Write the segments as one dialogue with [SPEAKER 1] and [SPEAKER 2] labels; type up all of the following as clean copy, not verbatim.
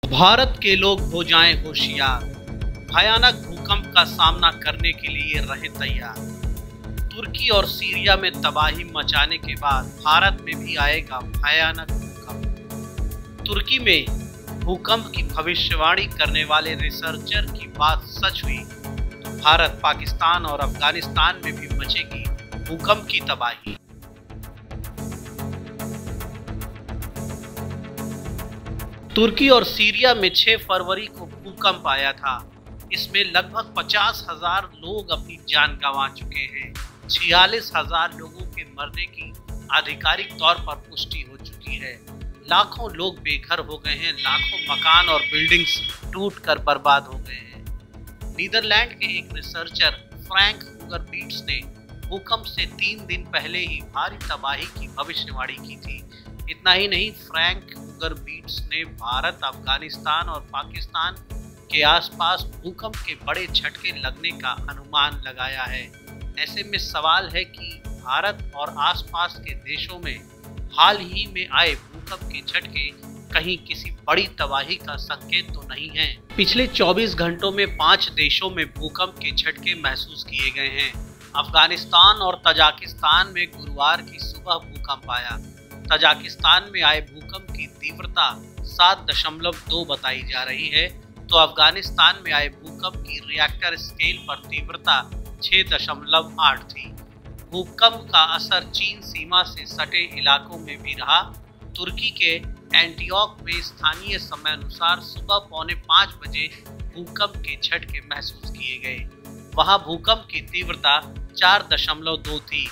[SPEAKER 1] भारत के लोग हो जाएं होशियार, भयानक भूकंप का सामना करने के लिए रहे तैयार। तुर्की और सीरिया में तबाही मचाने के बाद भारत में भी आएगा भयानक भूकंप। तुर्की में भूकंप की भविष्यवाणी करने वाले रिसर्चर की बात सच हुई तो भारत, पाकिस्तान और अफगानिस्तान में भी मचेगी भूकंप की तबाही। तुर्की और सीरिया में 6 फरवरी को भूकंप आया था। इसमें लगभग 50,000 लोग अपनी जान गंवा चुके हैं। 46,000 लोगों के मरने की आधिकारिक तौर पर पुष्टि हो चुकी है। लाखों लोग बेघर हो गए हैं। लाखों मकान और बिल्डिंग्स टूटकर बर्बाद हो गए हैं। नीदरलैंड के एक रिसर्चर फ्रैंक हुगर बीट्स ने भूकंप से 3 दिन पहले ही भारी तबाही की भविष्यवाणी की थी। इतना ही नहीं, फ्रैंक हुगर बीट्स ने भारत, अफगानिस्तान और पाकिस्तान के आसपास भूकंप के बड़े झटके लगने का अनुमान लगाया है। ऐसे में सवाल है कि भारत और आसपास के देशों में हाल ही में आए भूकंप के झटके कहीं किसी बड़ी तबाही का संकेत तो नहीं है। पिछले 24 घंटों में 5 देशों में भूकंप के झटके महसूस किए गए हैं। अफगानिस्तान और तजाकिस्तान में गुरुवार की सुबह भूकंप आया। तजाकिस्तान में आए भूकंप की तीव्रता 7.2 बताई जा रही है, तो अफगानिस्तान में आए भूकंप की रिएक्टर स्केल पर तीव्रता 6.8 थी। भूकंप का असर चीन सीमा से सटे इलाकों में भी रहा। तुर्की के एंटियोक में स्थानीय समय अनुसार सुबह 4:45 बजे भूकंप के झटके महसूस किए गए। वहां भूकंप की तीव्रता 4.2 थी।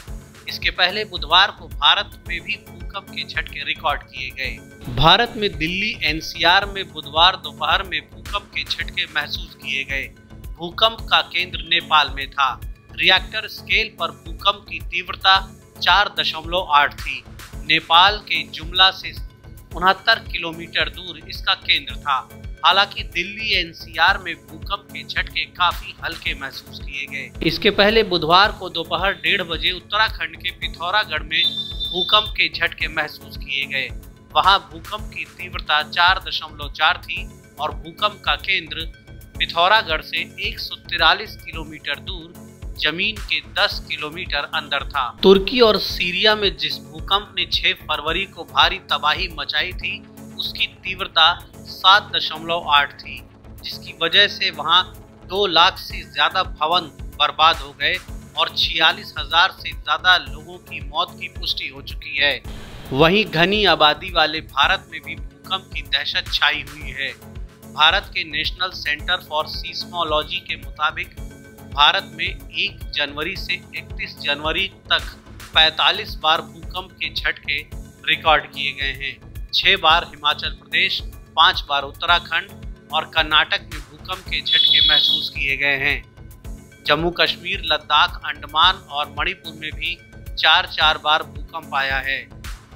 [SPEAKER 1] इसके पहले बुधवार को भारत में भी भूकंप के झटके रिकॉर्ड किए गए। भारत में दिल्ली एनसीआर में बुधवार दोपहर में भूकंप के झटके महसूस किए गए। भूकंप का केंद्र नेपाल में था। रिएक्टर स्केल पर भूकंप की तीव्रता 4.8 थी। नेपाल के जुमला से 69 किलोमीटर दूर इसका केंद्र था। हालांकि दिल्ली एनसीआर में भूकंप के झटके काफी हल्के महसूस किए गए। इसके पहले बुधवार को दोपहर 1:30 बजे उत्तराखंड के पिथौरागढ़ में भूकंप के झटके महसूस किए गए। वहां भूकंप की तीव्रता 4.4 थी और भूकंप का केंद्र पिथौरागढ़ से 143 किलोमीटर दूर जमीन के 10 किलोमीटर अंदर था। तुर्की और सीरिया में जिस भूकंप ने 6 फरवरी को भारी तबाही मचाई थी, उसकी तीव्रता 7.8 थी, जिसकी वजह से वहां 2 लाख से ज्यादा भवन बर्बाद हो गए और 46,000 से ज्यादा लोगों की मौत की पुष्टि हो चुकी है। वहीं घनी आबादी वाले भारत में भी भूकंप की दहशत छाई हुई है। भारत के नेशनल सेंटर फॉर सीस्मोलॉजी के मुताबिक भारत में 1 जनवरी से 31 जनवरी तक 45 बार भूकंप के झटके रिकॉर्ड किए गए हैं। 6 बार हिमाचल प्रदेश, 5 बार उत्तराखंड और कर्नाटक में भूकंप के झटके महसूस किए गए हैं। जम्मू कश्मीर, लद्दाख, अंडमान और मणिपुर में भी 4 बार भूकंप आया है।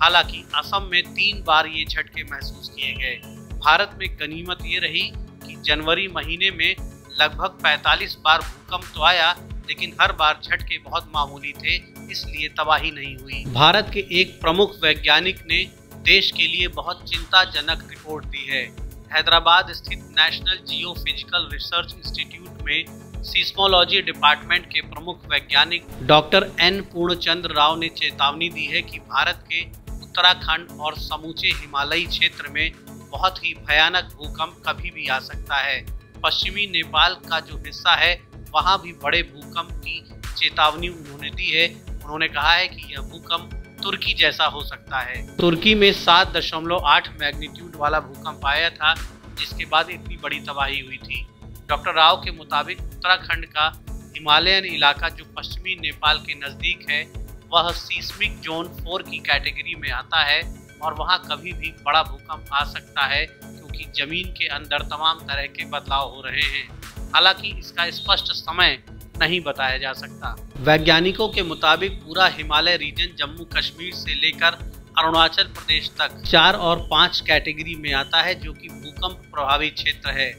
[SPEAKER 1] हालांकि असम में 3 बार ये झटके महसूस किए गए। भारत में गनीमत ये रही कि जनवरी महीने में लगभग 45 बार भूकंप तो आया, लेकिन हर बार झटके बहुत मामूली थे, इसलिए तबाही नहीं हुई। भारत के एक प्रमुख वैज्ञानिक ने देश के लिए बहुत चिंताजनक रिपोर्ट दी है। हैदराबाद स्थित नेशनल जियोफिजिकल रिसर्च इंस्टीट्यूट में सीस्मोलॉजी डिपार्टमेंट के प्रमुख वैज्ञानिक डॉक्टर एन पूर्णचंद्र राव ने चेतावनी दी है कि भारत के उत्तराखंड और समूचे हिमालयी क्षेत्र में बहुत ही भयानक भूकंप कभी भी आ सकता है। पश्चिमी नेपाल का जो हिस्सा है, वहां भी बड़े भूकंप की चेतावनी उन्होंने दी है। उन्होंने कहा है कि यह भूकंप तुर्की जैसा हो सकता है। तुर्की में 7.8 मैग्नीट्यूड वाला भूकंप आया था, जिसके बाद इतनी बड़ी तबाही हुई थी। डॉक्टर राव के मुताबिक उत्तराखंड का हिमालयन इलाका जो पश्चिमी नेपाल के नजदीक है, वह सीस्मिक जोन 4 की कैटेगरी में आता है और वहां कभी भी बड़ा भूकंप आ सकता है, क्योंकि जमीन के अंदर तमाम तरह के बदलाव हो रहे हैं। हालांकि इसका स्पष्ट समय नहीं बताया जा सकता। वैज्ञानिकों के मुताबिक पूरा हिमालय रीजन जम्मू कश्मीर से लेकर अरुणाचल प्रदेश तक 4 और 5 कैटेगरी में आता है, जो कि भूकंप प्रभावित क्षेत्र है।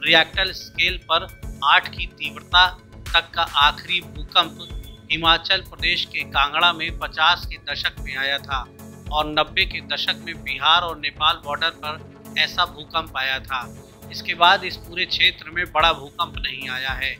[SPEAKER 1] रिएक्टर स्केल पर 8 की तीव्रता तक का आखिरी भूकंप हिमाचल प्रदेश के कांगड़ा में 50 के दशक में आया था और 90 के दशक में बिहार और नेपाल बॉर्डर पर ऐसा भूकंप आया था। इसके बाद इस पूरे क्षेत्र में बड़ा भूकंप नहीं आया है,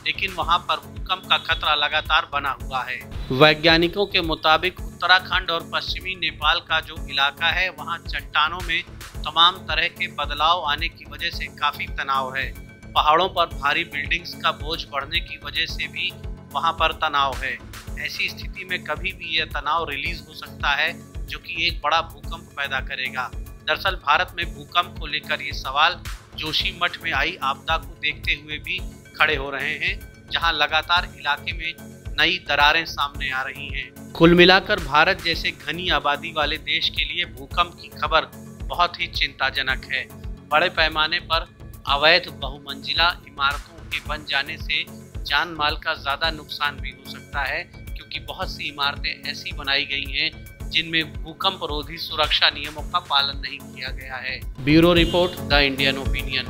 [SPEAKER 1] लेकिन वहां पर भूकंप का खतरा लगातार बना हुआ है। वैज्ञानिकों के मुताबिक उत्तराखंड और पश्चिमी नेपाल का जो इलाका है, वहां चट्टानों में तमाम तरह के बदलाव आने की वजह से काफी तनाव है। पहाड़ों पर भारी बिल्डिंग्स का बोझ बढ़ने की वजह से भी वहां पर तनाव है। ऐसी स्थिति में कभी भी यह तनाव रिलीज हो सकता है, जो कि एक बड़ा भूकंप पैदा करेगा। दरअसल भारत में भूकंप को लेकर ये सवाल जोशीमठ में आई आपदा को देखते हुए भी खड़े हो रहे हैं, जहां लगातार इलाके में नई दरारें सामने आ रही हैं। कुल मिलाकर भारत जैसे घनी आबादी वाले देश के लिए भूकंप की खबर बहुत ही चिंताजनक है। बड़े पैमाने पर अवैध बहुमंजिला इमारतों के बन जाने से जान माल का ज्यादा नुकसान भी हो सकता है, क्योंकि बहुत सी इमारतें ऐसी बनाई गई हैं जिनमें भूकंप रोधी सुरक्षा नियमों का पालन नहीं किया गया है। Bureau report, the Indian opinion.